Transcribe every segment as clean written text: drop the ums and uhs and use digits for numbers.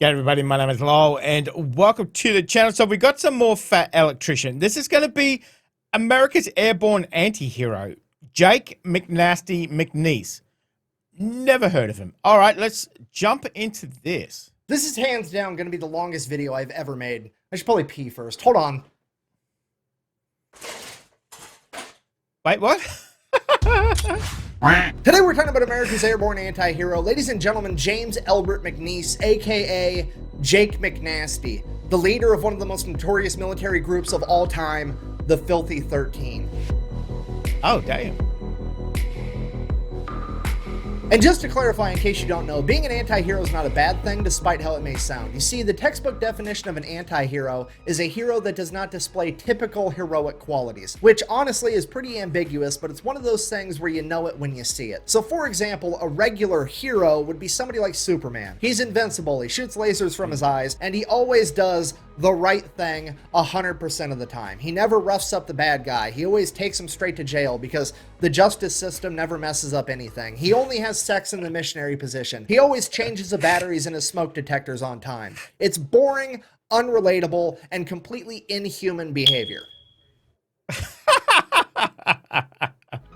G'day everybody, my name is Lowell and welcome to the channel. So we got some more Fat Electrician. This is going to be America's airborne anti-hero, Jake McNasty McNeice. Never heard of him. All right, let's jump into this. This is hands down going to be the longest video I've ever made. I should probably pee first. Hold on. Wait, what? Today we're talking about America's airborne anti-hero. Ladies and gentlemen, James Elbert McNeice, aka Jake McNasty, the leader of one of the most notorious military groups of all time, the Filthy 13. Oh, damn. And just to clarify, in case you don't know, being an anti-hero is not a bad thing, despite how it may sound. You see, the textbook definition of an anti-hero is a hero that does not display typical heroic qualities, which honestly is pretty ambiguous, but it's one of those things where you know it when you see it. So for example, a regular hero would be somebody like Superman. He's invincible, he shoots lasers from his eyes, and he always does the right thing 100% of the time. He never roughs up the bad guy. He always takes him straight to jail because the justice system never messes up anything. He only has sex in the missionary position. He always changes the batteries in his smoke detectors on time. It's boring, unrelatable, and completely inhuman behavior.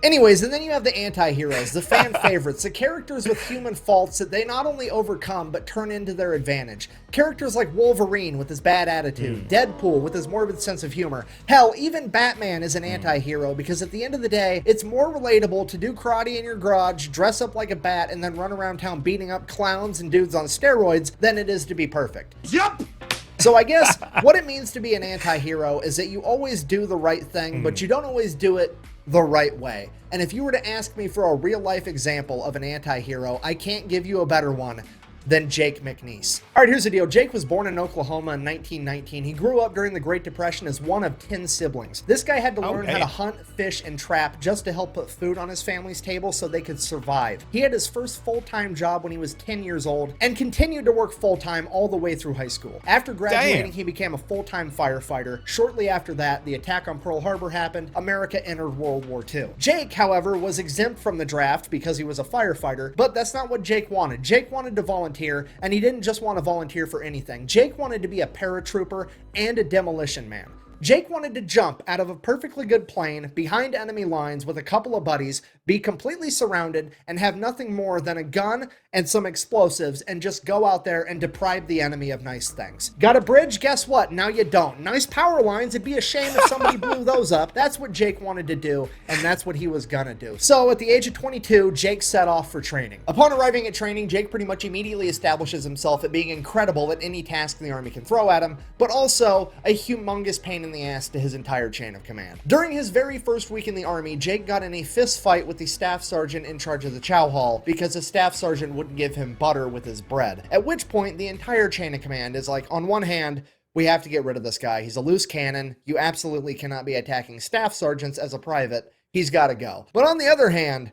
Anyways, and then you have the anti-heroes, the fan favorites, the characters with human faults that they not only overcome, but turn into their advantage. Characters like Wolverine with his bad attitude, Deadpool with his morbid sense of humor. Hell, even Batman is an anti-hero because at the end of the day, it's more relatable to do karate in your garage, dress up like a bat, and then run around town beating up clowns and dudes on steroids than it is to be perfect. Yup! So I guess what it means to be an anti-hero is that you always do the right thing, but you don't always do it the right way. And if you were to ask me for a real-life example of an anti-hero, I can't give you a better one than Jake McNeice. All right, here's the deal. Jake was born in Oklahoma in 1919. He grew up during the Great Depression as one of 10 siblings. This guy had to learn how to hunt, fish, and trap just to help put food on his family's table so they could survive. He had his first full-time job when he was 10 years old and continued to work full-time all the way through high school. After graduating, he became a full-time firefighter. Shortly after that, the attack on Pearl Harbor happened. America entered World War II. Jake, however, was exempt from the draft because he was a firefighter, but that's not what Jake wanted. Jake wanted to volunteer, and he didn't just want to volunteer for anything. Jake wanted to be a paratrooper and a demolition man. Jake wanted to jump out of a perfectly good plane behind enemy lines with a couple of buddies, be completely surrounded, and have nothing more than a gun and some explosives and just go out there and deprive the enemy of nice things. Got a bridge? Guess what? Now you don't. Nice power lines. It'd be a shame if somebody blew those up. That's what Jake wanted to do, and that's what he was gonna do. So at the age of 22, Jake set off for training. Upon arriving at training, Jake pretty much immediately establishes himself at being incredible at any task the Army can throw at him, but also a humongous pain in the ass to his entire chain of command. During his very first week in the Army, Jake got in a fist fight with the staff sergeant in charge of the chow hall because the staff sergeant wouldn't give him butter with his bread. At which point, the entire chain of command is like, on one hand, we have to get rid of this guy. He's a loose cannon. You absolutely cannot be attacking staff sergeants as a private. He's got to go. But on the other hand,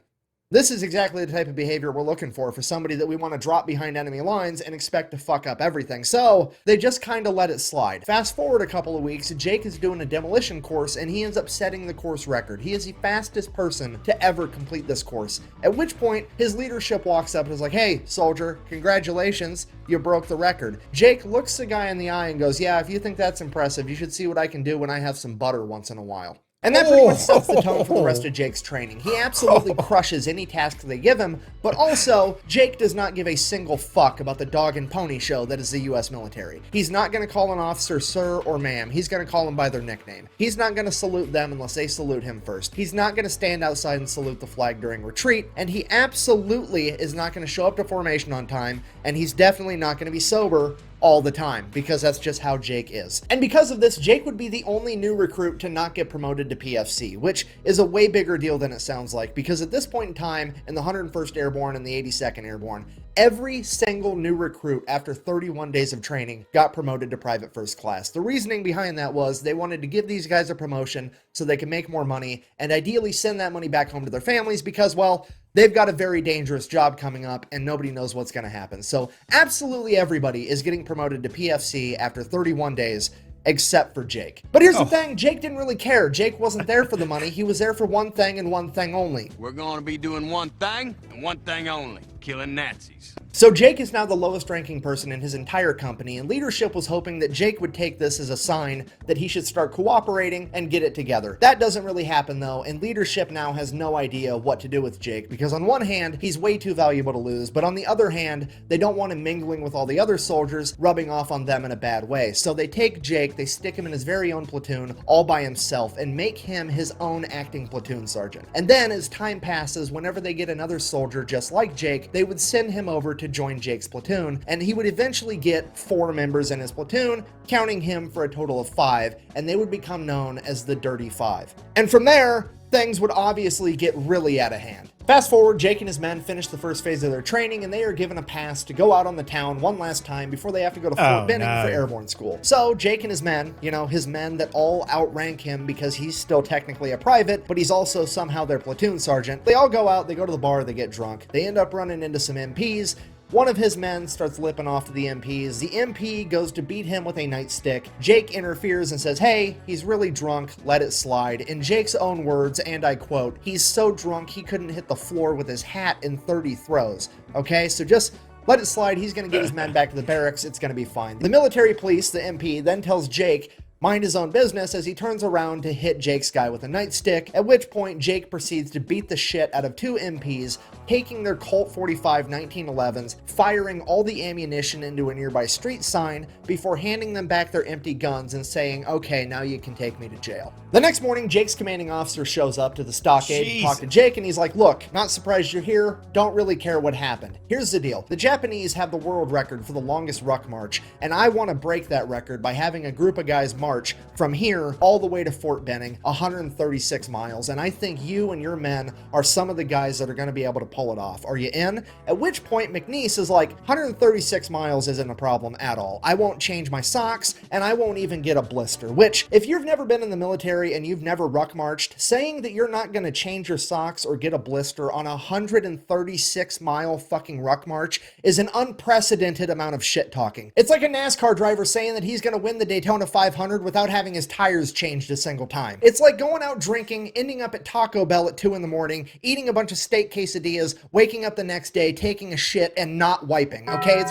this is exactly the type of behavior we're looking for somebody that we want to drop behind enemy lines and expect to fuck up everything. So they just kind of let it slide. Fast forward a couple of weeks, Jake is doing a demolition course and he ends up setting the course record. He is the fastest person to ever complete this course. At which point his leadership walks up and is like, "Hey, soldier, congratulations, you broke the record." Jake looks the guy in the eye and goes, "Yeah, if you think that's impressive, you should see what I can do when I have some butter once in a while." And that pretty much sets the tone for the rest of Jake's training. He absolutely crushes any task they give him, but also, Jake does not give a single fuck about the dog and pony show that is the US military. He's not going to call an officer sir or ma'am. He's going to call them by their nickname. He's not going to salute them unless they salute him first. He's not going to stand outside and salute the flag during retreat, and he absolutely is not going to show up to formation on time, and he's definitely not going to be sober all the time, because that's just how Jake is. And because of this, Jake would be the only new recruit to not get promoted to PFC, which is a way bigger deal than it sounds like, because at this point in time, in the 101st Airborne and the 82nd Airborne, every single new recruit after 31 days of training got promoted to private first class. The reasoning behind that was they wanted to give these guys a promotion so they can make more money and ideally send that money back home to their families because, well, they've got a very dangerous job coming up and nobody knows what's going to happen. So absolutely everybody is getting promoted to PFC after 31 days except for Jake. But here's the thing, Jake didn't really care. Jake wasn't there for the money. He was there for one thing and one thing only. We're going to be doing one thing and one thing only. killing Nazis. So Jake is now the lowest ranking person in his entire company, and leadership was hoping that Jake would take this as a sign that he should start cooperating and get it together. That doesn't really happen though, and leadership now has no idea what to do with Jake, because on one hand, he's way too valuable to lose, but on the other hand, they don't want him mingling with all the other soldiers, rubbing off on them in a bad way. So they take Jake, they stick him in his very own platoon, all by himself, and make him his own acting platoon sergeant. And then, as time passes, whenever they get another soldier just like Jake, they would send him over to join Jake's platoon, and he would eventually get 4 members in his platoon, counting him for a total of 5, and they would become known as the Dirty Five. And from there, things would obviously get really out of hand. Fast forward, Jake and his men finish the first phase of their training, and they are given a pass to go out on the town one last time before they have to go to Fort Benning for airborne school. So Jake and his men, his men that all outrank him because he's still technically a private, but he's also somehow their platoon sergeant, they all go out, they go to the bar, they get drunk. They end up running into some MPs. One of his men starts lipping off to the MPs. The MP goes to beat him with a nightstick. Jake interferes and says, hey, he's really drunk, let it slide. In Jake's own words, and I quote, he's so drunk he couldn't hit the floor with his hat in 30 throws. Okay, so just let it slide. He's going to get his men back to the barracks. It's going to be fine. The military police, the MP, then tells Jake, mind his own business, as he turns around to hit Jake's guy with a nightstick, at which point Jake proceeds to beat the shit out of 2 MPs, taking their Colt 45 1911s, firing all the ammunition into a nearby street sign before handing them back their empty guns and saying, okay, now you can take me to jail. The next morning, Jake's commanding officer shows up to the stockade to talk to Jake, and he's like, look, not surprised you're here, don't really care what happened. Here's the deal. The Japanese have the world record for the longest ruck march, and I want to break that record by having a group of guys march from here all the way to Fort Benning, 136 miles, and I think you and your men are some of the guys that are going to be able to pull it off. Are you in? At which point McNeice is like, 136 miles isn't a problem at all. I won't change my socks, and I won't even get a blister, which, if you've never been in the military and you've never ruck marched, saying that you're not going to change your socks or get a blister on a 136 mile fucking ruck march is an unprecedented amount of shit talking. It's like a NASCAR driver saying that he's going to win the Daytona 500 without having his tires changed a single time. It's like going out drinking, ending up at Taco Bell at 2 in the morning, eating a bunch of steak quesadillas, waking up the next day, taking a shit, and not wiping, okay?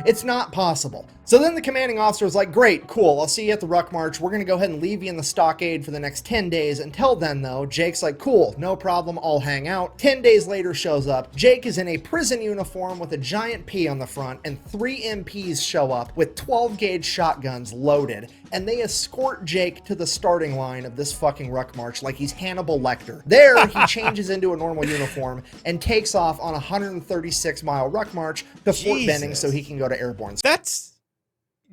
It's not possible. So then the commanding officer is like, great, cool, I'll see you at the ruck march. We're going to go ahead and leave you in the stockade for the next 10 days. Until then, though, Jake's like, cool, no problem, I'll hang out. 10 days later shows up. Jake is in a prison uniform with a giant P on the front, and 3 MPs show up with 12-gauge shotguns loaded, and they escort Jake to the starting line of this fucking ruck march like he's Hannibal Lecter. There, he changes into a normal uniform and takes off on a 136-mile ruck march to Fort Benning so he can go to airborne. That's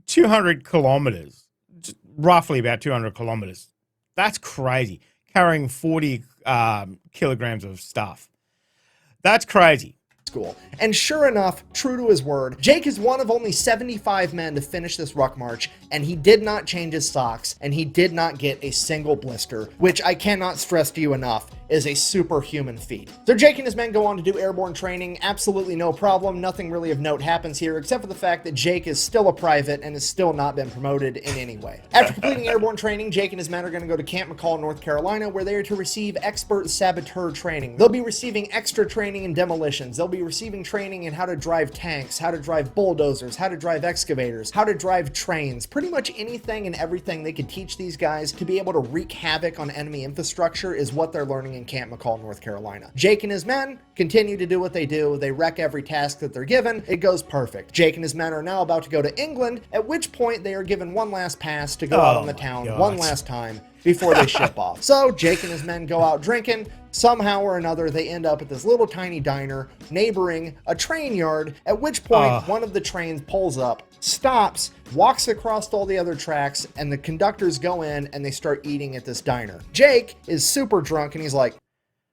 200 kilometers, roughly about 200 kilometers. That's crazy. Carrying 40 kilograms of stuff. That's crazy. School. And sure enough, true to his word, Jake is one of only 75 men to finish this ruck march, and he did not change his socks, and he did not get a single blister, which I cannot stress to you enough is a superhuman feat. So Jake and his men go on to do airborne training, absolutely no problem, nothing really of note happens here, except for the fact that Jake is still a private and has still not been promoted in any way. After completing airborne training, Jake and his men are going to go to Camp McCall, North Carolina, where they are to receive expert saboteur training. They'll be receiving extra training in demolitions, they'll be receiving training in how to drive tanks, how to drive bulldozers, how to drive excavators, how to drive trains, pretty much anything and everything they could teach these guys to be able to wreak havoc on enemy infrastructure is what they're learning in Camp McCall, North Carolina. Jake and his men continue to do what they do. They wreck every task that they're given. It goes perfect. Jake and his men are now about to go to England, at which point they are given one last pass to go out on the town one last time before they ship off. So Jake and his men go out drinking. Somehow or another, they end up at this little tiny diner neighboring a train yard, at which point one of the trains pulls up, stops, walks across all the other tracks, and the conductors go in and they start eating at this diner. Jake is super drunk and he's like,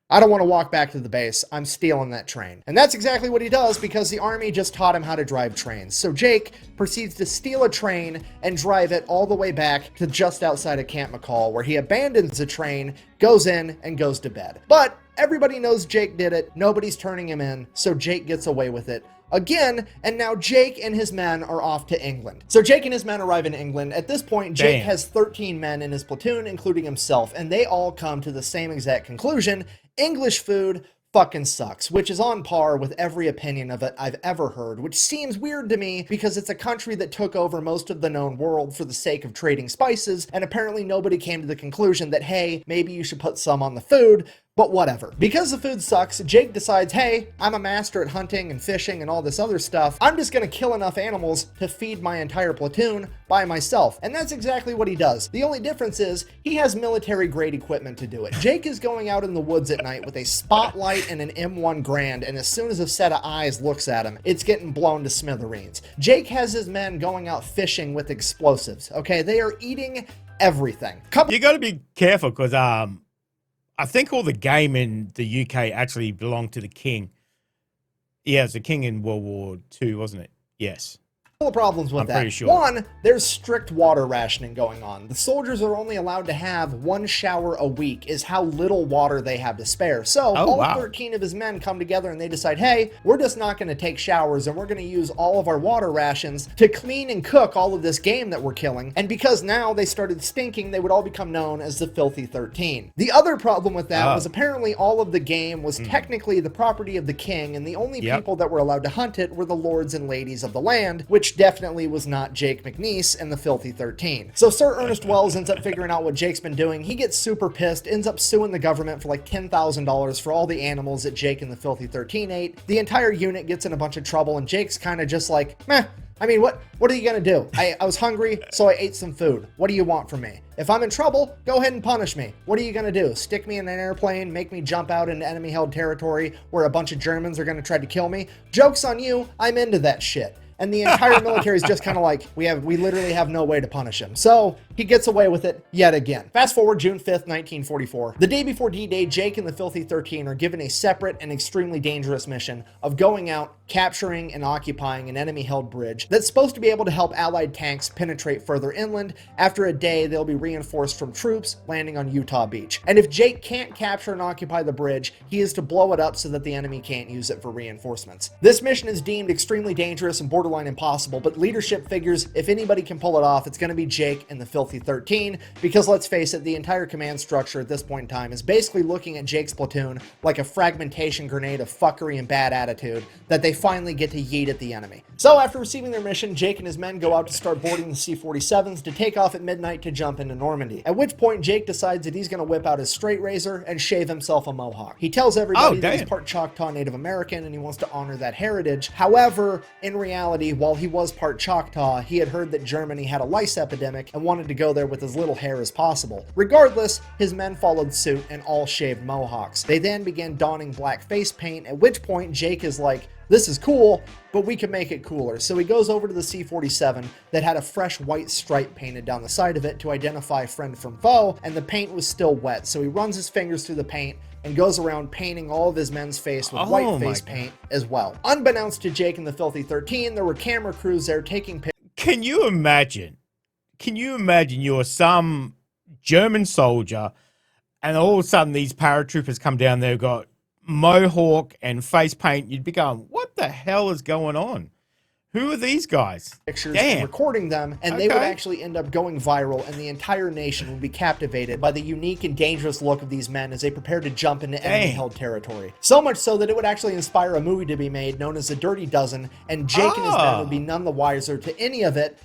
I don't want to walk back to the base. I'm stealing that train. And that's exactly what he does because the army just taught him how to drive trains. So Jake proceeds to steal a train and drive it all the way back to just outside of Camp McCall, where he abandons the train, goes in, and goes to bed. But everybody knows Jake did it. Nobody's turning him in, so Jake gets away with it again, and now Jake and his men are off to England. So Jake and his men arrive in England. At this point, Jake has 13 men in his platoon, including himself, and they all come to the same exact conclusion. English food, fucking sucks, which is on par with every opinion of it I've ever heard, which seems weird to me because it's a country that took over most of the known world for the sake of trading spices, and apparently nobody came to the conclusion that, hey, maybe you should put some on the food. But whatever. Because the food sucks, Jake decides, hey, I'm a master at hunting and fishing and all this other stuff. I'm just gonna kill enough animals to feed my entire platoon by myself. And that's exactly what he does. The only difference is he has military grade equipment to do it. Jake is going out in the woods at night with a spotlight and an M1 Grand, and as soon as a set of eyes looks at him, it's getting blown to smithereens. Jake has his men going out fishing with explosives, okay? They are eating everything. You gotta be careful, because I think all the game in the UK actually belonged to the king. Yeah, it was the king in World War II, wasn't it? Yes. Couple of problems with I'm that. pretty sure. One, there's strict water rationing going on. The soldiers are only allowed to have 1 shower a week is how little water they have to spare. So all 13 of his men come together and they decide, hey, we're just not going to take showers and we're going to use all of our water rations to clean and cook all of this game that we're killing. And because now they started stinking, they would all become known as the Filthy 13. The other problem with that was apparently all of the game was technically the property of the king, and the only people that were allowed to hunt it were the lords and ladies of the land, which definitely was not Jake McNeice and the Filthy 13. So Sir Ernest Wells ends up figuring out what Jake's been doing. He gets super pissed, ends up suing the government for like $10,000 for all the animals that Jake and the Filthy 13 ate. The entire unit gets in a bunch of trouble, and Jake's kind of just like, meh. I mean, what are you gonna do? I was hungry, so I ate some food. What do you want from me? If I'm in trouble, go ahead and punish me. What are you gonna do? Stick me in an airplane, make me jump out into enemy-held territory where a bunch of Germans are gonna try to kill me? Joke's on you, I'm into that shit. And the entire military is just kind of like, we literally have no way to punish him. So he gets away with it yet again. Fast forward June 5th, 1944. The day before D-Day, Jake and the Filthy 13 are given a separate and extremely dangerous mission of going out, capturing and occupying an enemy-held bridge that's supposed to be able to help Allied tanks penetrate further inland. After a day, they'll be reinforced from troops landing on Utah Beach. And if Jake can't capture and occupy the bridge, he is to blow it up so that the enemy can't use it for reinforcements. This mission is deemed extremely dangerous and borderline impossible, but leadership figures if anybody can pull it off, it's going to be Jake and the Filthy 13, because let's face it, the entire command structure at this point in time is basically looking at Jake's platoon like a fragmentation grenade of fuckery and bad attitude that they finally get to yeet at the enemy. So after receiving their mission, Jake and his men go out to start boarding the C-47s to take off at midnight to jump into Normandy, at which point Jake decides that he's going to whip out his straight razor and shave himself a mohawk. He tells everybody that he's part Choctaw Native American and he wants to honor that heritage. However, in reality, while he was part Choctaw, he had heard that Germany had a lice epidemic and wanted to go there with as little hair as possible. Regardless, his men followed suit and all shaved mohawks. They then began donning black face paint, at which point Jake is like, this is cool, but we can make it cooler. So he goes over to the C-47 that had a fresh white stripe painted down the side of it to identify friend from foe, and the paint was still wet. So he runs his fingers through the paint and goes around painting all of his men's face with white face paint as well. Unbeknownst to Jake and the Filthy 13, there were camera crews there taking pictures. Can you imagine you're some German soldier and all of a sudden these paratroopers come down there, got mohawk and face paint? You'd be going, what the hell is going on? Who are these guys? Pictures and recording them, and they would actually end up going viral, and the entire nation would be captivated by the unique and dangerous look of these men as they prepare to jump into enemy-held territory. So much so that it would actually inspire a movie to be made known as The Dirty Dozen, and Jake and his men would be none the wiser to any of it.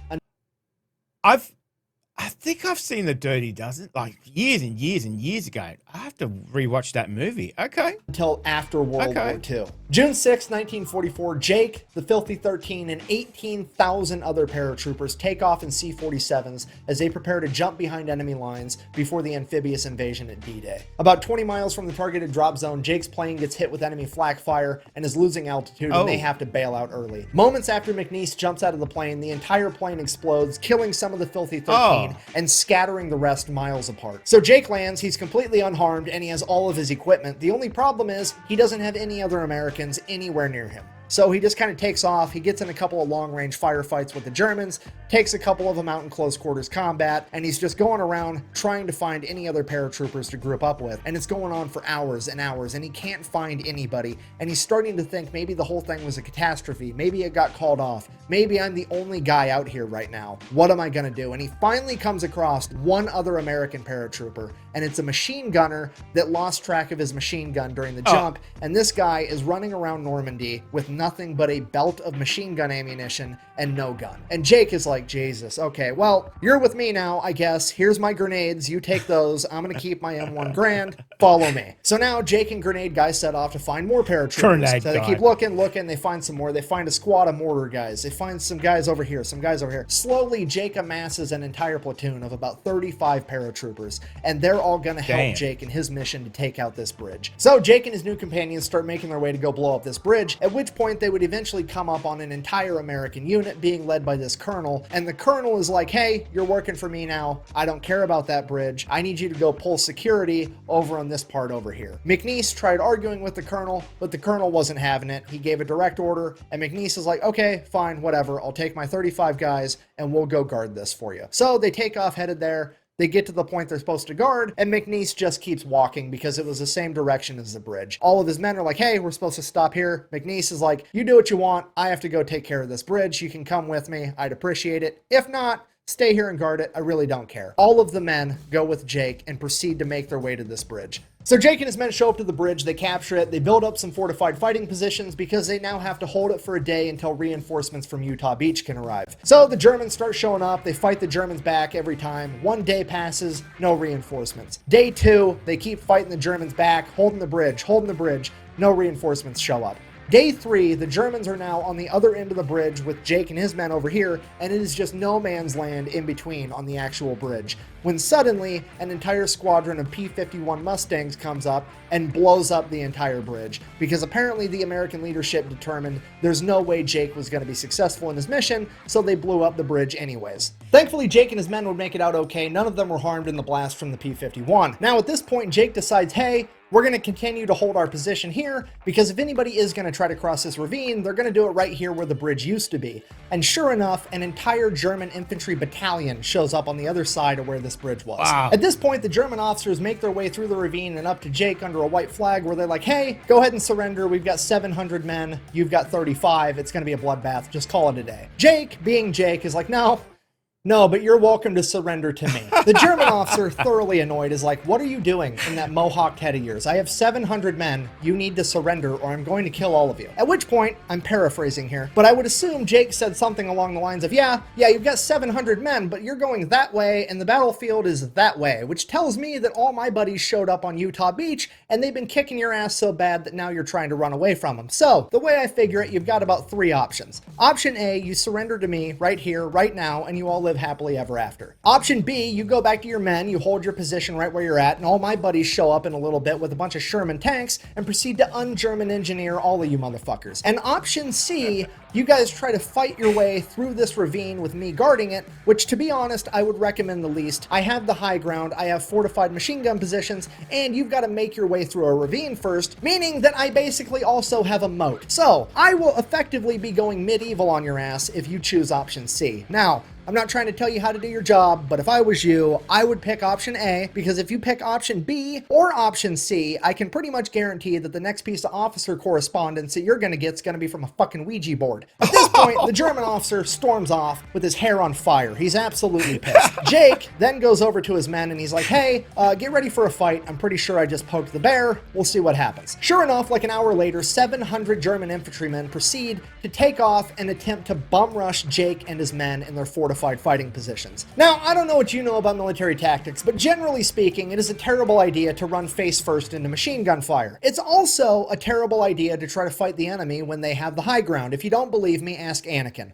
I think I've seen The Dirty Dozen like years and years and years ago. I have to rewatch that movie. Okay. Until after World War II. June 6, 1944, Jake, the Filthy 13, and 18,000 other paratroopers take off in C-47s as they prepare to jump behind enemy lines before the amphibious invasion at D-Day. About 20 miles from the targeted drop zone, Jake's plane gets hit with enemy flak fire and is losing altitude, and they have to bail out early. Moments after McNeice jumps out of the plane, the entire plane explodes, killing some of the Filthy 13 and scattering the rest miles apart. So Jake lands, he's completely unharmed, and he has all of his equipment. The only problem is he doesn't have any other Americans anywhere near him. So he just kind of takes off. He gets in a couple of long-range firefights with the Germans, takes a couple of them out in close quarters combat, and he's just going around trying to find any other paratroopers to group up with. And it's going on for hours and hours, and he can't find anybody. And he's starting to think maybe the whole thing was a catastrophe. Maybe it got called off. Maybe I'm the only guy out here right now. What am I going to do? And he finally comes across one other American paratrooper, and it's a machine gunner that lost track of his machine gun during the jump. And this guy is running around Normandy with nothing but a belt of machine gun ammunition and no gun. And Jake is like, Jesus, okay, well, you're with me now, I guess. Here's my grenades. You take those. I'm going to keep my M1 Grand. Follow me. So now Jake and Grenade Guy set off to find more paratroopers. So they keep looking. They find some more. They find a squad of mortar guys. They find some guys over here, some guys over here. Slowly, Jake amasses an entire platoon of about 35 paratroopers, and they're all going to help Jake in his mission to take out this bridge. So Jake and his new companions start making their way to go blow up this bridge, at which point they would eventually come up on an entire American unit being led by this colonel, and the colonel is like, hey, you're working for me now. I don't care about that bridge. I need you to go pull security over on this part over here. McNeice tried arguing with the colonel, but the colonel wasn't having it. He gave a direct order, and McNeice is like, okay, fine, whatever. I'll take my 35 guys, and we'll go guard this for you. So they take off headed there. They get to the point they're supposed to guard, and McNeice just keeps walking because it was the same direction as the bridge. All of his men are like, hey, we're supposed to stop here. McNeice is like, you do what you want. I have to go take care of this bridge. You can come with me. I'd appreciate it. If not, stay here and guard it. I really don't care. All of the men go with Jake and proceed to make their way to this bridge. So Jake and his men show up to the bridge, they capture it, they build up some fortified fighting positions because they now have to hold it for a day until reinforcements from Utah Beach can arrive. So the Germans start showing up, they fight the Germans back every time. One day passes, no reinforcements. Day 2, they keep fighting the Germans back, holding the bridge, no reinforcements show up. Day 3, the Germans are now on the other end of the bridge with Jake and his men over here, and it is just no man's land in between on the actual bridge. When suddenly, an entire squadron of P-51 Mustangs comes up and blows up the entire bridge, because apparently the American leadership determined there's no way Jake was going to be successful in his mission, so they blew up the bridge anyways. Thankfully, Jake and his men would make it out okay. None of them were harmed in the blast from the P-51. Now at this point, Jake decides, hey, we're going to continue to hold our position here, because if anybody is going to try to cross this ravine, they're going to do it right here where the bridge used to be. And sure enough, an entire German infantry battalion shows up on the other side of where this bridge was. Wow. At this point, the German officers make their way through the ravine and up to Jake under a white flag where they're like, hey, go ahead and surrender. We've got 700 men. You've got 35. It's going to be a bloodbath. Just call it a day. Jake, being Jake, is like, no, but you're welcome to surrender to me. The German officer, thoroughly annoyed, is like, what are you doing in that mohawked head of yours? I have 700 men. You need to surrender or I'm going to kill all of you. At which point, I'm paraphrasing here, but I would assume Jake said something along the lines of, yeah, you've got 700 men, but you're going that way and the battlefield is that way, which tells me that all my buddies showed up on Utah Beach and they've been kicking your ass so bad that now you're trying to run away from them. So the way I figure it, you've got about 3 options. Option A, you surrender to me right here, right now, and you all live happily ever after. Option B, you go back to your men, you hold your position right where you're at, and all my buddies show up in a little bit with a bunch of Sherman tanks and proceed to un-German engineer all of you motherfuckers. And option C, you guys try to fight your way through this ravine with me guarding it, which to be honest, I would recommend the least. I have the high ground, I have fortified machine gun positions, and you've got to make your way through a ravine first, meaning that I basically also have a moat. So I will effectively be going medieval on your ass if you choose option C. Now, I'm not trying to tell you how to do your job, but if I was you, I would pick option A, because if you pick option B or option C, I can pretty much guarantee that the next piece of officer correspondence that you're going to get is going to be from a fucking Ouija board. At this point, the German officer storms off with his hair on fire. He's absolutely pissed. Jake then goes over to his men and he's like, hey, get ready for a fight. I'm pretty sure I just poked the bear. We'll see what happens. Sure enough, like an hour later, 700 German infantrymen proceed to take off and attempt to bum rush Jake and his men in their fortified fighting positions. Now, I don't know what you know about military tactics, but generally speaking, it is a terrible idea to run face first into machine gun fire. It's also a terrible idea to try to fight the enemy when they have the high ground. If you don't believe me, ask Anakin.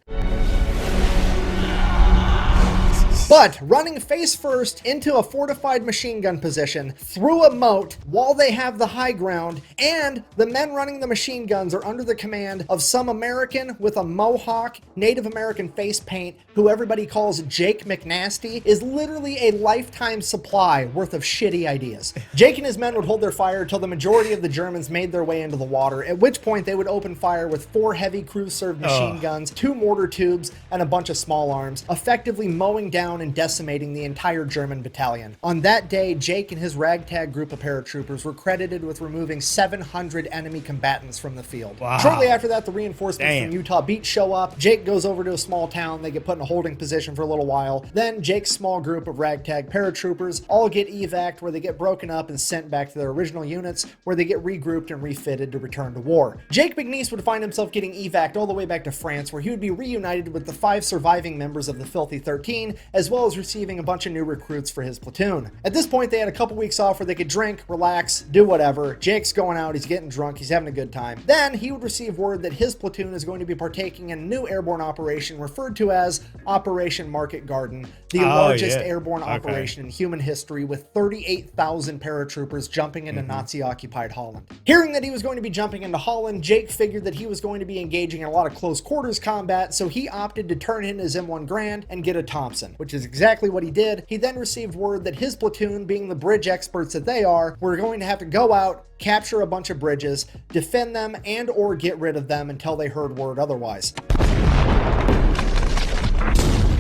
But running face first into a fortified machine gun position through a moat while they have the high ground, and the men running the machine guns are under the command of some American with a mohawk, Native American face paint, who everybody calls Jake McNasty, is literally a lifetime supply worth of shitty ideas. Jake and his men would hold their fire until the majority of the Germans made their way into the water, at which point they would open fire with 4 heavy crew-served machine guns, 2 mortar tubes, and a bunch of small arms, effectively mowing down and decimating the entire German battalion. On that day, Jake and his ragtag group of paratroopers were credited with removing 700 enemy combatants from the field. Wow. Shortly after that, the reinforcements from Utah Beach show up. Jake goes over to a small town. They get put in a holding position for a little while. Then Jake's small group of ragtag paratroopers all get evac'd, where they get broken up and sent back to their original units, where they get regrouped and refitted to return to war. Jake McNeice would find himself getting evac'd all the way back to France, where he would be reunited with the 5 surviving members of the Filthy 13, as well as receiving a bunch of new recruits for his platoon. At this point, they had a couple weeks off where they could drink, relax, do whatever. Jake's going out, he's getting drunk, he's having a good time. Then he would receive word that his platoon is going to be partaking in a new airborne operation referred to as Operation Market Garden, the largest airborne operation in human history, with 38,000 paratroopers jumping into Nazi-occupied Holland. Hearing that he was going to be jumping into Holland, Jake figured that he was going to be engaging in a lot of close quarters combat, so he opted to turn in his M1 Grand and get a Thompson, which is exactly what he did. He then received word that his platoon, being the bridge experts that they are, were going to have to go out, capture a bunch of bridges, defend them, and or get rid of them until they heard word otherwise.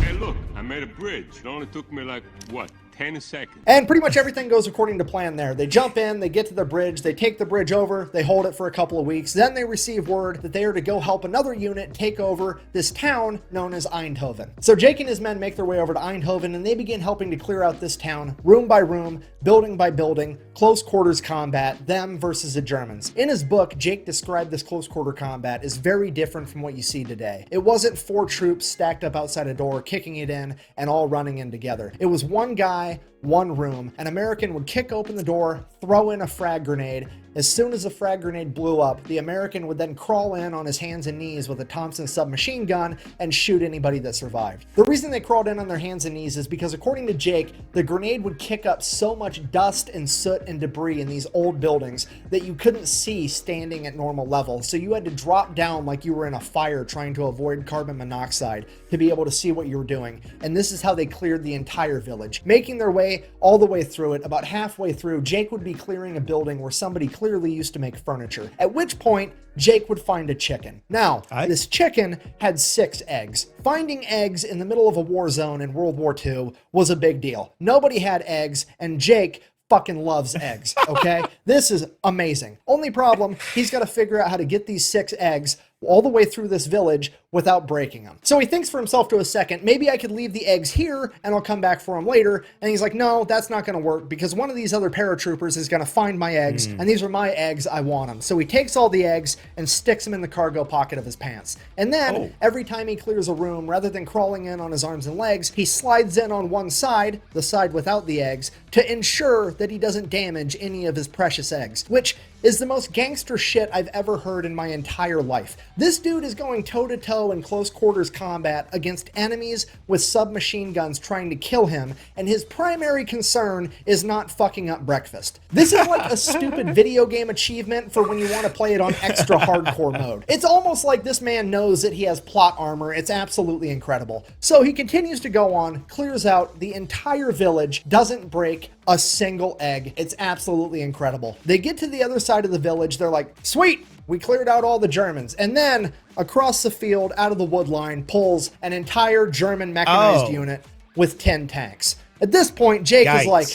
Hey, look, I made a bridge. It only took me like, what, 10 seconds? And pretty much everything goes according to plan there. They jump in, they get to the bridge, they take the bridge over, they hold it for a couple of weeks, then they receive word that they are to go help another unit take over this town known as Eindhoven. So Jake and his men make their way over to Eindhoven, and they begin helping to clear out this town, room by room, building by building, close quarters combat, them versus the Germans. In his book, Jake described this close quarter combat as very different from what you see today. It wasn't 4 troops stacked up outside a door, kicking it in, and all running in together. It was one guy, one room. An American would kick open the door, throw in a frag grenade. As soon as the frag grenade blew up, the American would then crawl in on his hands and knees with a Thompson submachine gun and shoot anybody that survived. The reason they crawled in on their hands and knees is because, according to Jake, the grenade would kick up so much dust and soot and debris in these old buildings that you couldn't see standing at normal level. So you had to drop down like you were in a fire trying to avoid carbon monoxide to be able to see what you were doing. And this is how they cleared the entire village. Making their way all the way through it, about halfway through, Jake would be clearing a building where somebody clearly used to make furniture. At which point, Jake would find a chicken. Now, this chicken had 6 eggs. Finding eggs in the middle of a war zone in World War II was a big deal. Nobody had eggs, and Jake fucking loves eggs, okay? This is amazing. Only problem, he's got to figure out how to get these 6 eggs all the way through this village without breaking them. So he thinks for himself to a second, maybe I could leave the eggs here and I'll come back for them later. And he's like, no, that's not going to work, because one of these other paratroopers is going to find my eggs, and these are my eggs, I want them. So he takes all the eggs and sticks them in the cargo pocket of his pants. And then every time he clears a room, rather than crawling in on his arms and legs, he slides in on one side, the side without the eggs, to ensure that he doesn't damage any of his precious eggs, which is the most gangster shit I've ever heard in my entire life. This dude is going toe-to-toe in close quarters combat against enemies with submachine guns trying to kill him, and his primary concern is not fucking up breakfast. This is like a stupid video game achievement for when you want to play it on extra hardcore mode. It's almost like this man knows that he has plot armor. It's absolutely incredible. So he continues to go on, clears out the entire village, doesn't break a single egg. It's absolutely incredible. They get to the other side of the village. They're like, sweet, we cleared out all the Germans. And then across the field, out of the wood line, pulls an entire German mechanized unit with 10 tanks. At this point, Jake is like,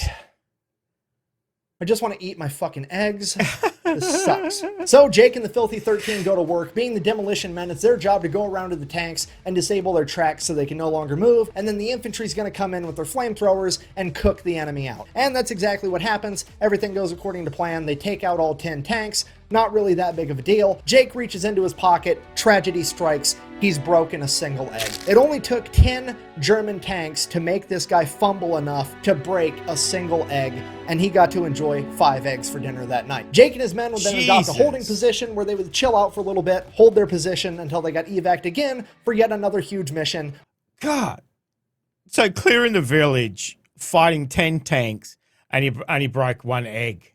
I just want to eat my fucking eggs. This sucks. So Jake and the Filthy 13 go to work. Being the demolition men, it's their job to go around to the tanks and disable their tracks so they can no longer move. And then the infantry's going to come in with their flamethrowers and cook the enemy out. And that's exactly what happens. Everything goes according to plan. They take out all 10 tanks. Not really that big of a deal. Jake reaches into his pocket. Tragedy strikes. He's broken a single egg. It only took 10 German tanks to make this guy fumble enough to break a single egg, and he got to enjoy 5 eggs for dinner that night. Jake and his men would then adopt a holding position where they would chill out for a little bit, hold their position until they got evac'd again for yet another huge mission. God. So clearing the village, fighting 10 tanks, and he only broke 1 egg.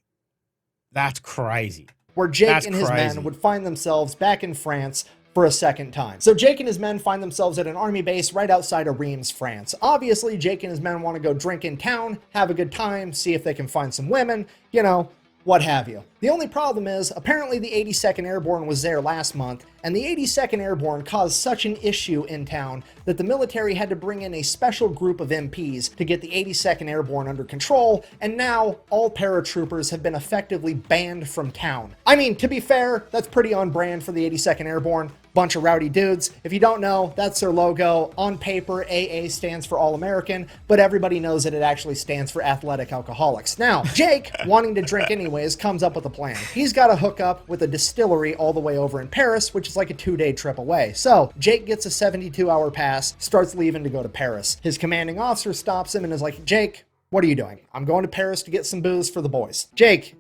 That's crazy. Where Jake That's and his crazy. men would find themselves back in France for a second time. So Jake and his men find themselves at an army base right outside of Reims, France. Obviously, Jake and his men want to go drink in town, have a good time, see if they can find some women, you know, what have you. The only problem is, apparently the 82nd Airborne was there last month, and the 82nd Airborne caused such an issue in town that the military had to bring in a special group of MPs to get the 82nd Airborne under control, and now all paratroopers have been effectively banned from town. I mean, to be fair, that's pretty on brand for the 82nd Airborne. Bunch of rowdy dudes. If you don't know, that's their logo. On paper, AA stands for All American, but everybody knows that it actually stands for Athletic Alcoholics. Now, Jake, wanting to drink anyways, comes up with a plan. He's got to hook up with a distillery all the way over in Paris, which is like a 2-day trip away. So Jake gets a 72-hour pass, starts leaving to go to Paris. His commanding officer stops him and is like, Jake, what are you doing? I'm going to Paris to get some booze for the boys. Jake,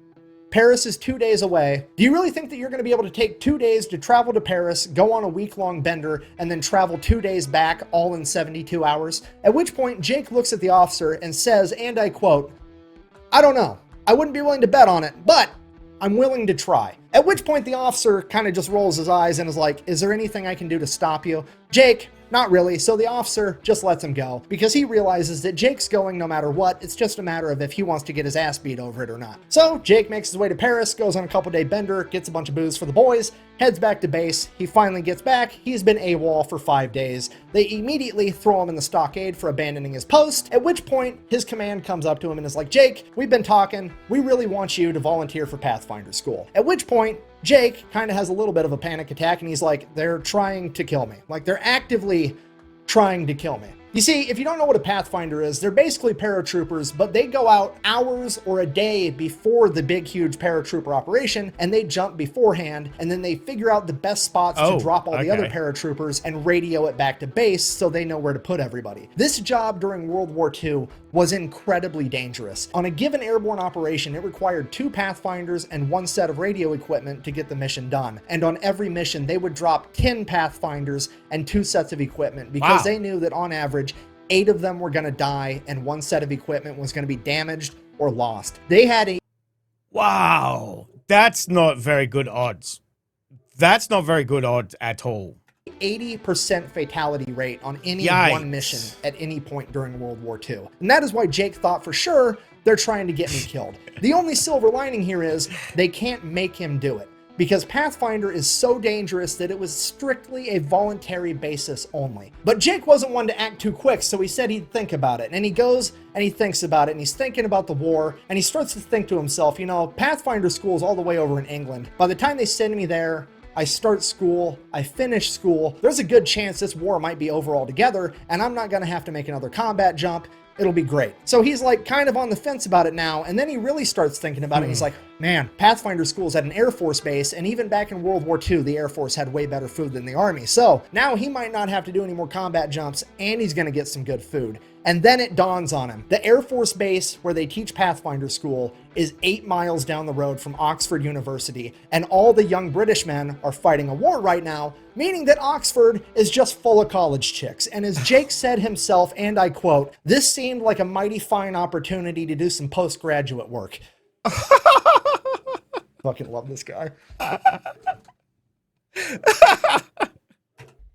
Paris is 2 days away. Do you really think that you're going to be able to take 2 days to travel to Paris, go on a week-long bender, and then travel 2 days back all in 72 hours? At which point, Jake looks at the officer and says, and I quote, I don't know. I wouldn't be willing to bet on it, but I'm willing to try. At which point the officer kind of just rolls his eyes and is like, is there anything I can do to stop you? Jake, not really. So the officer just lets him go because he realizes that Jake's going no matter what. It's just a matter of if he wants to get his ass beat over it or not. So Jake makes his way to Paris, goes on a couple-day bender, gets a bunch of booze for the boys, heads back to base. He finally gets back. He's been AWOL for 5 days. They immediately throw him in the stockade for abandoning his post, at which point his command comes up to him and is like, Jake, we've been talking. We really want you to volunteer for Pathfinder school. At which point, Jake kind of has a little bit of a panic attack and he's like, they're trying to kill me. Like, they're actively trying to kill me. You see, if you don't know what a Pathfinder is, they're basically paratroopers, but they go out hours or a day before the big, huge paratrooper operation, and they jump beforehand, and then they figure out the best spots to drop all the other paratroopers and radio it back to base so they know where to put everybody. This job during World War II was incredibly dangerous. On a given airborne operation, it required 2 Pathfinders and 1 set of radio equipment to get the mission done. And on every mission, they would drop 10 Pathfinders and 2 sets of equipment because they knew that on average, 8 of them were going to die and 1 set of equipment was going to be damaged or lost. They had a... Wow. That's not very good odds. That's not very good odds at all. 80% fatality rate on any one mission at any point during World War II. And that is why Jake thought for sure they're trying to get me killed. The only silver lining here is they can't make him do it, because Pathfinder is so dangerous that it was strictly a voluntary basis only. But Jake wasn't one to act too quick, so he said he'd think about it. And he goes and he thinks about it, and he's thinking about the war, and he starts to think to himself, you know, Pathfinder school's all the way over in England. By the time they send me there, I start school, I finish school, there's a good chance this war might be over altogether, and I'm not gonna have to make another combat jump. It'll be great. So he's like kind of on the fence about it now, and then he really starts thinking about it. He's like, man, Pathfinder school's at an Air Force base, and even back in World War II, the Air Force had way better food than the Army. So now he might not have to do any more combat jumps, and he's gonna get some good food. And then it dawns on him. The Air Force base where they teach Pathfinder school is 8 miles down the road from Oxford University, and all the young British men are fighting a war right now, meaning that Oxford is just full of college chicks. And as Jake said himself, and I quote, this seemed like a mighty fine opportunity to do some postgraduate work. Fucking love this guy.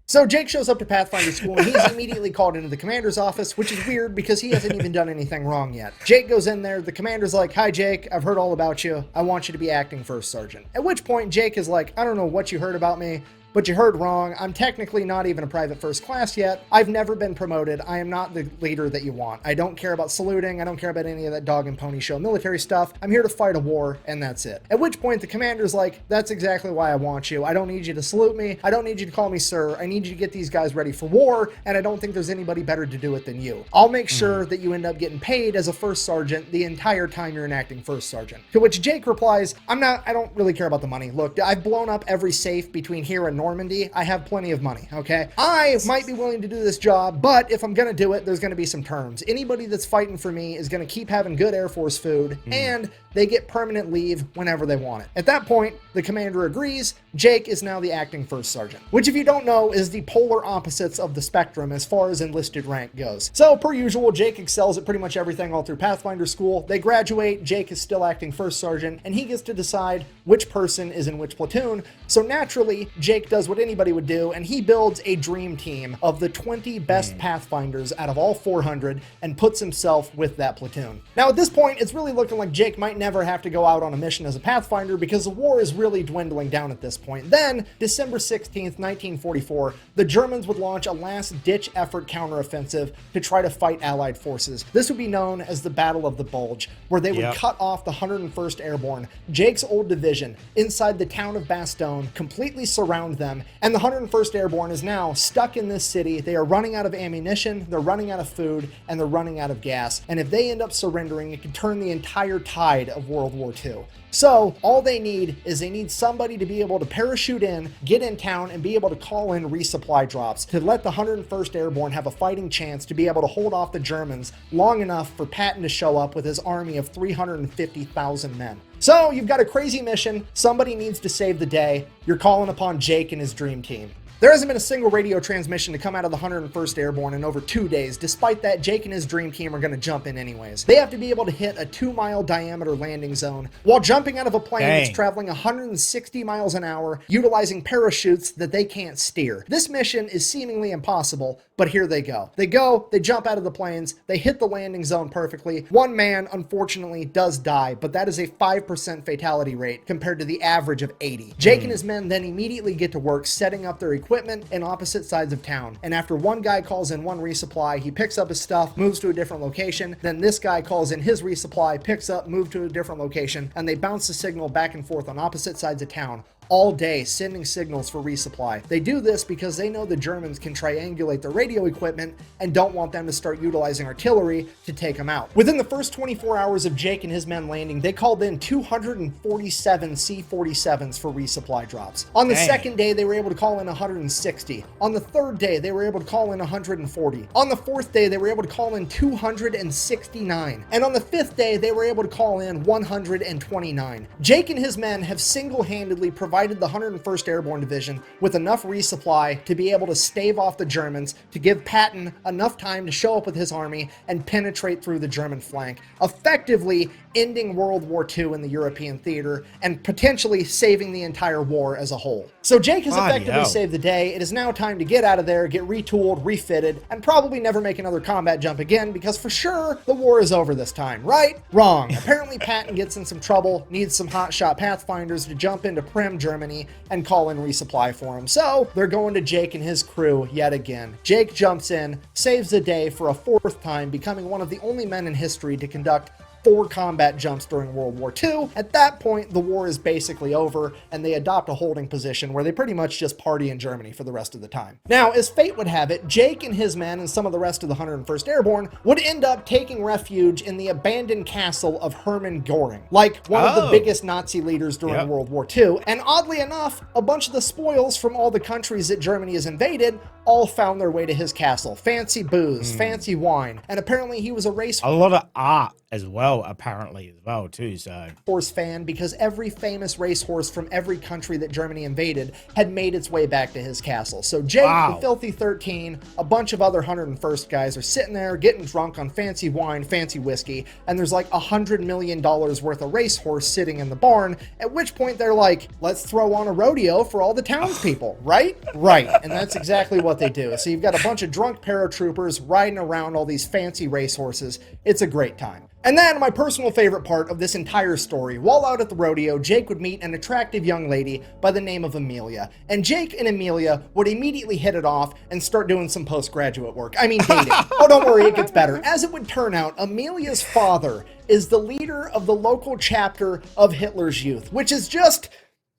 So Jake shows up to Pathfinder school and he's immediately called into the commander's office, which is weird because he hasn't even done anything wrong yet. Jake goes in there, the commander's like, hi Jake, I've heard all about you. I want you to be acting first sergeant. At which point Jake is like, I don't know what you heard about me, but you heard wrong. I'm technically not even a private first class yet. I've never been promoted. I am not the leader that you want. I don't care about saluting. I don't care about any of that dog and pony show military stuff. I'm here to fight a war, and that's it. At which point the commander's like, that's exactly why I want you. I don't need you to salute me. I don't need you to call me sir. I need you to get these guys ready for war, and I don't think there's anybody better to do it than you. I'll make sure that you end up getting paid as a first sergeant the entire time you're an acting first sergeant. To which Jake replies, I don't really care about the money. Look, I've blown up every safe between here and Normandy, I have plenty of money, okay? I might be willing to do this job, but if I'm gonna do it, there's gonna be some terms. Anybody that's fighting for me is gonna keep having good Air Force food, and they get permanent leave whenever they want it. At that point, the commander agrees. Jake is now the acting first sergeant, which if you don't know is the polar opposites of the spectrum as far as enlisted rank goes. So per usual, Jake excels at pretty much everything all through Pathfinder school. They graduate, Jake is still acting first sergeant, and he gets to decide which person is in which platoon. So naturally, Jake does what anybody would do, and he builds a dream team of the 20 best Pathfinders out of all 400 and puts himself with that platoon. Now at this point, it's really looking like Jake might never have to go out on a mission as a Pathfinder because the war is really dwindling down at this point. Then, December 16th, 1944, the Germans would launch a last-ditch effort counteroffensive to try to fight Allied forces. This would be known as the Battle of the Bulge, where they would cut off the 101st Airborne, Jake's old division, inside the town of Bastogne, completely surround them, and the 101st Airborne is now stuck in this city. They are running out of ammunition, they're running out of food, and they're running out of gas. And if they end up surrendering, it could turn the entire tide of World War II. So all they need is somebody to be able to parachute in, get in town, and be able to call in resupply drops to let the 101st Airborne have a fighting chance to be able to hold off the Germans long enough for Patton to show up with his army of 350,000 men. So you've got a crazy mission. Somebody needs to save the day. You're calling upon Jake and his dream team. There hasn't been a single radio transmission to come out of the 101st Airborne in over 2 days. Despite that, Jake and his dream team are going to jump in anyways. They have to be able to hit a 2-mile diameter landing zone while jumping out of a plane that's traveling 160 miles an hour, utilizing parachutes that they can't steer. This mission is seemingly impossible, but here they go. They jump out of the planes, they hit the landing zone perfectly. One man, unfortunately, does die, but that is a 5% fatality rate compared to the average of 80. Jake and his men then immediately get to work setting up their equipment in opposite sides of town. And after one guy calls in one resupply, he picks up his stuff, moves to a different location. Then this guy calls in his resupply, picks up, moves to a different location, and they bounce the signal back and forth on opposite sides of town all day, sending signals for resupply. They do this because they know the Germans can triangulate their radio equipment and don't want them to start utilizing artillery to take them out. Within the first 24 hours of Jake and his men landing, they called in 247 C-47s for resupply drops. On the second day, they were able to call in 160. On the third day, they were able to call in 140. On the fourth day, they were able to call in 269. And on the fifth day, they were able to call in 129. Jake and his men have single-handedly provided the 101st Airborne Division with enough resupply to be able to stave off the Germans, to give Patton enough time to show up with his army and penetrate through the German flank, effectively ending World War II in the European theater and potentially saving the entire war as a whole. So Jake has effectively saved the day. It is now time to get out of there, get retooled, refitted, and probably never make another combat jump again because for sure the war is over this time, right? Wrong. Apparently Patton gets in some trouble, needs some hotshot Pathfinders to jump into Prim, Germany, and call in resupply for him. So they're going to Jake and his crew yet again. Jake jumps in, saves the day for a fourth time, becoming one of the only men in history to conduct 4 combat jumps during World War II. At that point, the war is basically over, and they adopt a holding position where they pretty much just party in Germany for the rest of the time. Now, as fate would have it, Jake and his men and some of the rest of the 101st Airborne would end up taking refuge in the abandoned castle of Hermann Goring, like one of the biggest Nazi leaders during World War II. And oddly enough, a bunch of the spoils from all the countries that Germany has invaded all found their way to his castle. Fancy booze, fancy wine, and apparently he was a a lot of art as well, apparently, too, so. Horse fan, because every famous racehorse from every country that Germany invaded had made its way back to his castle. So Jake, the Filthy 13, a bunch of other 101st guys are sitting there getting drunk on fancy wine, fancy whiskey, and there's like $100 million worth of racehorse sitting in the barn, at which point they're like, let's throw on a rodeo for all the townspeople, right? Right, and that's exactly what they do. So you've got a bunch of drunk paratroopers riding around all these fancy racehorses. It's a great time. And then my personal favorite part of this entire story, while out at the rodeo, Jake would meet an attractive young lady by the name of Amelia. And Jake and Amelia would immediately hit it off and start doing some postgraduate work. I mean, dating. Oh, don't worry, it gets better. As it would turn out, Amelia's father is the leader of the local chapter of Hitler's Youth, which is just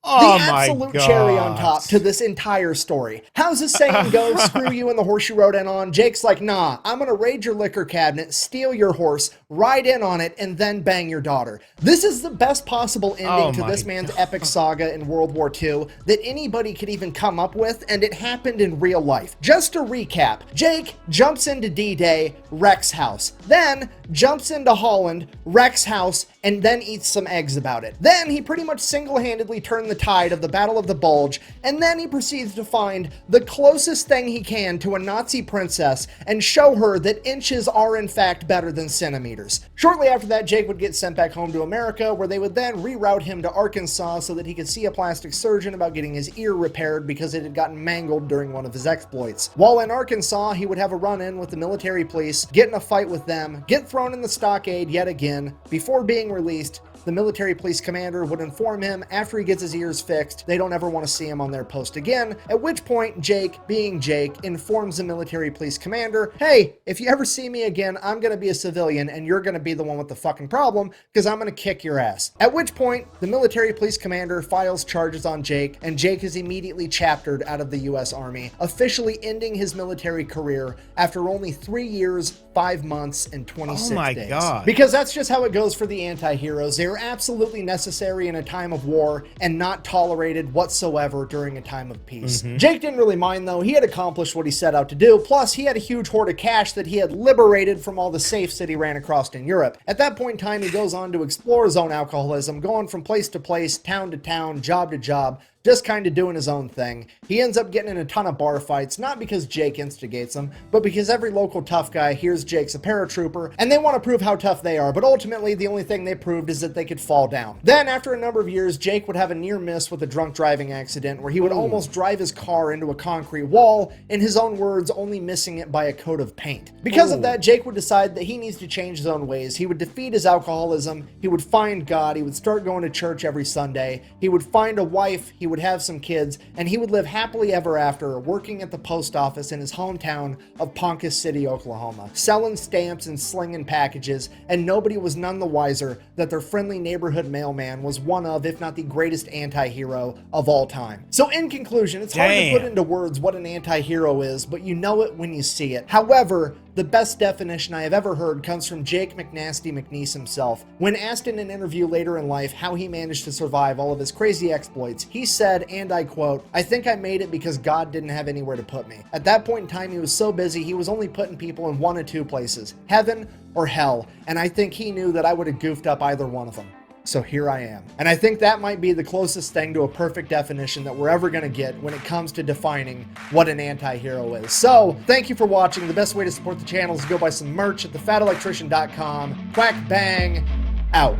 Oh The my absolute cherry on God. top to this entire story. How's the saying go? Screw you and the horse you rode in on. Jake's like, nah, I'm gonna raid your liquor cabinet, steal your horse, ride in on it, and then bang your daughter. This is the best possible ending to this man's epic saga in World War II that anybody could even come up with, and it happened in real life. Just to recap, Jake jumps into D-Day, wrecks house. Then jumps into Holland, wrecks house, and then eats some eggs about it. Then he pretty much single-handedly turned the tide of the Battle of the Bulge, and then he proceeds to find the closest thing he can to a Nazi princess and show her that inches are in fact better than centimeters. Shortly after that, Jake would get sent back home to America, where they would then reroute him to Arkansas so that he could see a plastic surgeon about getting his ear repaired because it had gotten mangled during one of his exploits. While in Arkansas, he would have a run-in with the military police, get in a fight with them, get thrown in the stockade yet again. Before being released, the military police commander would inform him after he gets his ears fixed, they don't ever want to see him on their post again, at which point Jake, being Jake, informs the military police commander, hey, if you ever see me again, I'm going to be a civilian and you're going to be the one with the fucking problem because I'm going to kick your ass. At which point, the military police commander files charges on Jake, and Jake is immediately chaptered out of the U.S. Army, officially ending his military career after only 3 years, 5 months, and 26 days. Oh my God. Because that's just how it goes for the anti-heroes. They're absolutely necessary in a time of war and not tolerated whatsoever during a time of peace. Jake didn't really mind though. He had accomplished what he set out to do. Plus, he had a huge hoard of cash that he had liberated from all the safes that he ran across in Europe. At that point in time, he goes on to explore his own alcoholism, going from place to place, town to town, job to job, just kind of doing his own thing. He ends up getting in a ton of bar fights, not because Jake instigates them, but because every local tough guy hears Jake's a paratrooper, and they want to prove how tough they are, but ultimately the only thing they proved is that they could fall down. Then, after a number of years, Jake would have a near miss with a drunk driving accident where he would almost drive his car into a concrete wall, in his own words, only missing it by a coat of paint. Because of that, Jake would decide that he needs to change his own ways. He would defeat his alcoholism, he would find God, he would start going to church every Sunday, he would find a wife, he would have some kids, and he would live happily ever after, working at the post office in his hometown of Ponca City, Oklahoma, selling stamps and slinging packages, and nobody was none the wiser that their friendly neighborhood mailman was one of, if not the greatest anti-hero of all time. So in conclusion, it's hard to put into words what an anti-hero is, but you know it when you see it. However, the best definition I have ever heard comes from Jake McNasty McNeice himself. When asked in an interview later in life how he managed to survive all of his crazy exploits, he said, and I quote, "I think I made it because God didn't have anywhere to put me." At that point in time, he was so busy, he was only putting people in one of two places, heaven or hell, and I think he knew that I would have goofed up either one of them. So here I am. And I think that might be the closest thing to a perfect definition that we're ever going to get when it comes to defining what an anti-hero is. So, thank you for watching. The best way to support the channel is to go buy some merch at thefatelectrician.com. Quack bang, out.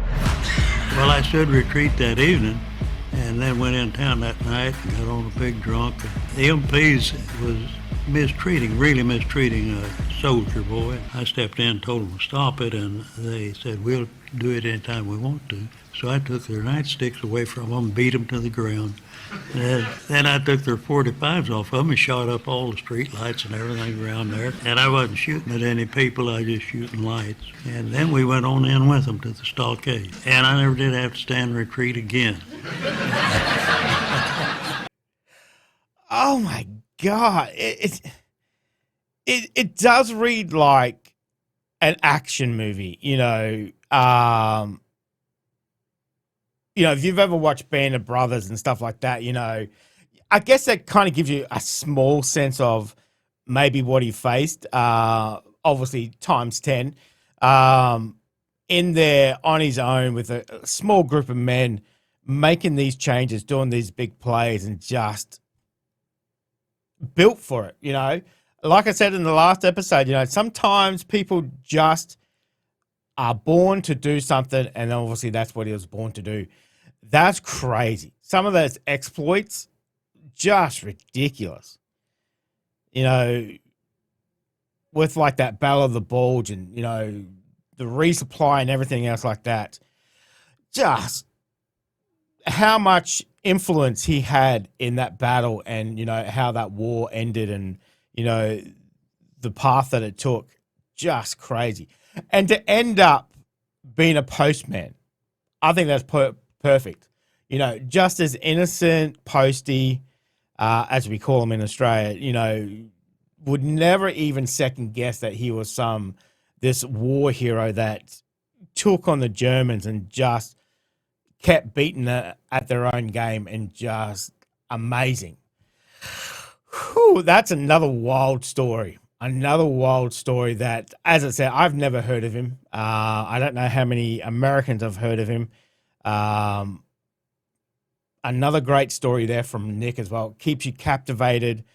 Well, I should retreat that evening, and then went in town that night and got on a big drunk. The MPs was really mistreating a soldier boy. I stepped in, told them to stop it, and they said, we'll do it anytime we want to. So I took their nightsticks away from them, beat them to the ground. And then I took their 45s off of them and shot up all the street lights and everything around there. And I wasn't shooting at any people, I was just shooting lights. And then we went on in with them to the stockade. And I never did have to stand retreat again. Oh my God. It does read like an action movie, you know. If you've ever watched Band of Brothers and stuff like that, I guess that kind of gives you a small sense of maybe what he faced. Obviously, times 10. In there on his own with a small group of men making these changes, doing these big plays, and just built for it, Like I said in the last episode, sometimes people just are born to do something, and obviously that's what he was born to do. That's crazy. Some of those exploits, just ridiculous. With like that Battle of the Bulge and, the resupply and everything else like that. Just how much influence he had in that battle and, how that war ended and, the path that it took. Just crazy. And to end up being a postman, I think that's perfect. You know, just as innocent, posty, as we call him in Australia, you know, would never even second guess that he was this war hero that took on the Germans and just kept beating at their own game, and just amazing. Whew, that's another wild story. Another wild story that, as I said, I've never heard of him. I don't know how many Americans have heard of him. Another great story there from Nick as well. Keeps you captivated,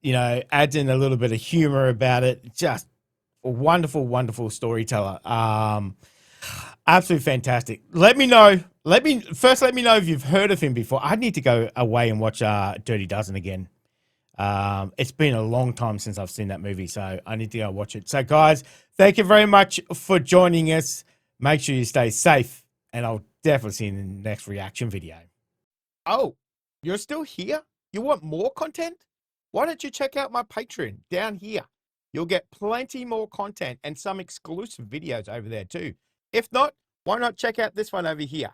you know, adds in a little bit of humor about it. Just a wonderful, wonderful storyteller. Absolutely fantastic. Let me know. Let me know if you've heard of him before. I need to go away and watch Dirty Dozen again. It's been a long time since I've seen that movie, so I need to go watch it. So, guys, thank you very much for joining us. Make sure you stay safe, and I'll definitely see you in the next reaction video. Oh, you're still here? You want more content? Why don't you check out my Patreon down here? You'll get plenty more content and some exclusive videos over there too. If not, why not check out this one over here?